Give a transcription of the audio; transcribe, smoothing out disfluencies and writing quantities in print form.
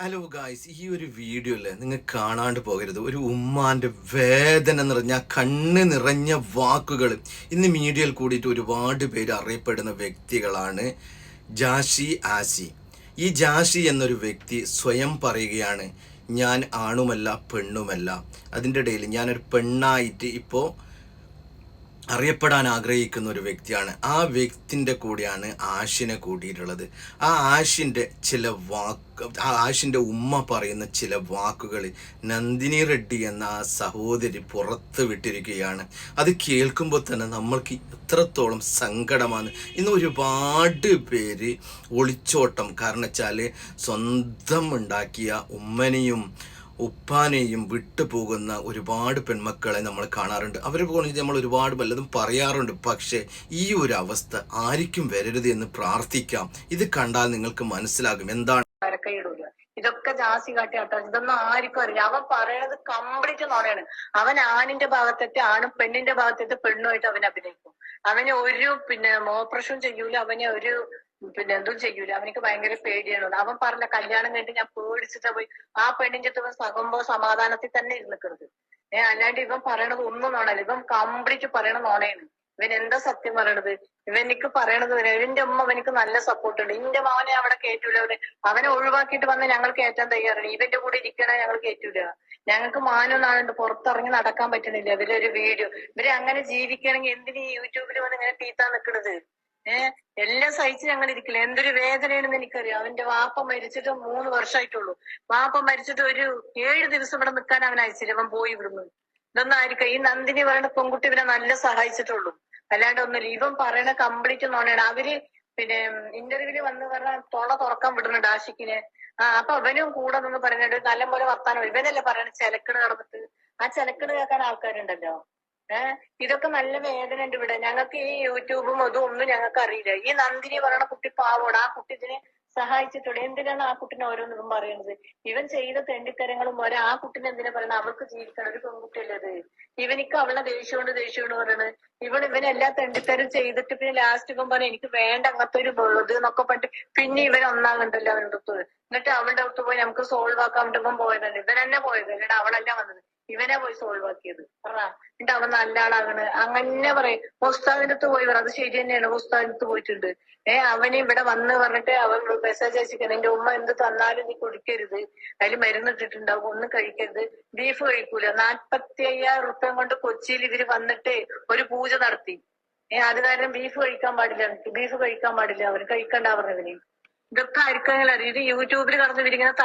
Hello guys, ഈ ഒരു video അല്ലേ നിങ്ങൾ കാണാണ്ട് പോകരുത്. ഒരു ഉമ്മാന്റെ വേദന നിറഞ്ഞ കണ്ണ് നിറഞ്ഞ വാക്കുകൾ ഇന്ന് മീഡിയയിൽ കൂടിയിട്ട് ഒരുപാട് പേര് അറിയപ്പെടുന്ന വ്യക്തികളാണ് ജാഷി ആസി. ഈ ജാഷി എന്നൊരു വ്യക്തി സ്വയം പറയുകയാണ്, ഞാൻ ആണുമല്ല പെണ്ണുമല്ല. അതിൻ്റെ ഇടയിൽ ഞാനൊരു പെണ്ണായിട്ട് ഇപ്പോൾ അറിയപ്പെടാൻ ആഗ്രഹിക്കുന്ന ഒരു വ്യക്തിയാണ്. ആ വ്യക്തിൻ്റെ കൂടെയാണ് ആഷിനെ കൂടിയിട്ടുള്ളത്. ആഷിൻ്റെ ഉമ്മ പറയുന്ന ചില വാക്കുകൾ നന്ദിനി റെഡ്ഡി എന്ന ആ സഹോദരി പുറത്ത് വിട്ടിരിക്കുകയാണ്. അത് കേൾക്കുമ്പോൾ തന്നെ നമ്മൾക്ക് എത്രത്തോളം സങ്കടമാണ്. ഇന്ന് ഒരുപാട് പേര് ഒളിച്ചോട്ടം, കാരണം വെച്ചാൽ സ്വന്തം ഉണ്ടാക്കിയ ഉമ്മനെയും ഉപ്പാനെയും വിട്ടുപോകുന്ന ഒരുപാട് പെൺമക്കളെ നമ്മൾ കാണാറുണ്ട്. അവരെ പോലെ നമ്മൾ ഒരുപാട് വല്ലതും പറയാറുണ്ട്. പക്ഷേ ഈ ഒരു അവസ്ഥ ആർക്കും വരരുത് എന്ന് പ്രാർത്ഥിക്കാം. ഇത് കണ്ടാൽ നിങ്ങൾക്ക് മനസ്സിലാകും എന്താണ്. ഇതൊക്കെ ജാസി കാട്ടിയാട്ടോ, ഇതൊന്നും ആർക്കും അറിയില്ല. അവൻ പറയണത് കംപ്ലീറ്റ് നോണയാണ്. അവൻ ആണിന്റെ ഭാഗത്തെത്തി ആണും പെണ്ണിന്റെ ഭാഗത്തെത്തി പെണ്ണുമായിട്ട് അവൻ അഭിനയിക്കും. അവന് ഒരു ഓപ്പറേഷൻ ചെയ്യൂല, അവനെ ഒരു എന്തും ചെയ്യൂല. അവനക്ക് ഭയങ്കര പേടിയാണ്. അവൻ പറഞ്ഞ കല്യാണം കഴിഞ്ഞിട്ട് ഞാൻ പേടിച്ചിട്ടാ പോയി ആ പെണ്ണിന്റെ അടുത്ത് സകുമ്പോ സമാധാനത്തിൽ തന്നെ ഇരുന്നിക്കണത്. അല്ലാണ്ട് ഇവൻ പറയണത് ഒന്നും നോണല്ല. ഇവൻ കംപ്ലീറ്റ് പറയണ നോണയാണ്. ഇവൻ എന്താ സത്യം പറയണത്? ഇവനിക്ക് പറയണത് ഇവന്റെ ഉമ്മ അവനിക്ക് നല്ല സപ്പോർട്ട് ഉണ്ട്. ഇന്റെ മോനെ അവിടെ കയറ്റൂല. അവനെ ഒഴിവാക്കിയിട്ട് വന്ന് ഞങ്ങൾ കയറ്റാൻ തയ്യാറാണ്. ഇവന്റെ കൂടെ ഇരിക്കണ ഞങ്ങൾ കയറ്റൂല. ഞങ്ങൾക്ക് മാനം നാളുണ്ട്, പുറത്തിറങ്ങി നടക്കാൻ പറ്റണില്ല. ഇവരൊരു വീഡിയോ ഇവര് അങ്ങനെ ജീവിക്കണമെങ്കിൽ എന്തിന് ഈ യൂട്യൂബിൽ വന്ന് ഇങ്ങനെ തീത്താൻ നിൽക്കണത്? എല്ലാം സഹിച്ച് ഞങ്ങൾ ഇരിക്കില്ല. എന്തൊരു വേദനയാണെന്ന് എനിക്കറിയാം. അവന്റെ വാപ്പ മരിച്ചിട്ട് 3 വർഷമായിട്ടുള്ളൂ. വാപ്പ മരിച്ചിട്ട് ഒരു 7 ദിവസം ഇവിടെ നിൽക്കാൻ അവൻ അയച്ചില്ല. അവൻ പോയി ഇവിടുന്ന്. ഇതൊന്നും ആയിരിക്കും ഈ നന്ദിനി പറയുന്ന പെൺകുട്ടി ഇവരെ നല്ല സഹായിച്ചിട്ടുള്ളൂ, അല്ലാണ്ട് ഒന്നുമില്ല. ഇവൻ പറയണ കംപ്ലീറ്റ് നോണയാണ്. അവര് ഇന്റർവ്യൂവിൽ വന്ന് പറഞ്ഞ തൊള തുറക്കാൻ വിടുന്നുണ്ട് ആഷിക്കിനെ. അപ്പൊ അവനും കൂടെ നിന്ന് പറയുന്നുണ്ട് നല്ലപോലെ വർത്താനം. ഇവനല്ലേ പറയണ ചിലക്കണ് നടന്നിട്ട്. ആ ചിലക്കണ് കേൾക്കാൻ ആൾക്കാരുണ്ടല്ലോ. ഇതൊക്കെ നല്ല വേദന ഉണ്ട് ഇവിടെ. ഞങ്ങൾക്ക് ഈ യൂട്യൂബും അതും ഒന്നും ഞങ്ങൾക്ക് അറിയില്ല. ഈ നന്ദിനി പറയണ കുട്ടി പാവോട്. ആ കുട്ടി ഇതിനെ സഹായിച്ചിട്ടുണ്ട്. എന്തിനാണ് ആ കുട്ടിനെ ഓരോന്നും പറയുന്നത്? ഇവൻ ചെയ്ത തെണ്ടിത്തരങ്ങളും പോലെ ആ കുട്ടിനെ എന്തിനാ പറയുന്നത്? അവൾക്ക് ജീവിക്കണം. ഒരു പെൺകുട്ടിയല്ലത്. ഇവനിക്ക് അവളെ ദേഷ്യമുണ്ട് പറയണത്. ഇവനെല്ലാ തെണ്ടിത്തരം ചെയ്തിട്ട് പിന്നെ ലാസ്റ്റ് ഇവൻ പറഞ്ഞു എനിക്ക് വേണ്ട അങ്ങനത്തെ ഒരു ഇത് എന്നൊക്കെ പറഞ്ഞിട്ട് പിന്നെ ഇവൻ ഒന്നാകണ്ടല്ലോ അവൻ്റെ അടുത്ത്. എന്നിട്ട് അവളുടെ അടുത്ത് പോയി നമുക്ക് സോൾവ് ആക്കാൻ വേണ്ടി ഇവൻ പോയതല്ലേ. ഇവൻ തന്നെ പോയത്, എന്നിട്ട് അവളല്ല വന്നത്. ഇവനെ പോയി സോൾവ് ആക്കിയത്. എന്നിട്ട് അവൻ നല്ല ആളാകണ് അങ്ങനെ പറയും. ഉസ്താദിന്റെ അടുത്ത് പോയി പറ. അത് ശരി തന്നെയാണ്. ഉസ്താദിന്റെ അടുത്ത് പോയിട്ടുണ്ട്. അവന് ഇവിടെ വന്ന് പറഞ്ഞിട്ട് അവൻ മെസ്സേജ് അയച്ചിരിക്കണം, എന്റെ ഉമ്മ എന്ത് തന്നാലും നീ കുടിക്കരുത്, അതിൽ മരുന്നിട്ടിട്ടുണ്ടാവും, ഒന്നും കഴിക്കരുത്, ബീഫ് കഴിക്കൂല. 45,000 റുപ്യ കൊണ്ട് കൊച്ചിയിൽ ഇവര് വന്നിട്ട് ഒരു പൂജ നടത്തി. അത് കാരണം ബീഫ് കഴിക്കാൻ പാടില്ല. ബീഫ് കഴിക്കാൻ പാടില്ല. അവന് കഴിക്കണ്ട പറഞ്ഞതിന്. ഇതൊക്കെ ആർക്കെങ്കിലും അറിയാം. ഇത് യൂട്യൂബിൽ കടന്നു വിരിക്കുന്ന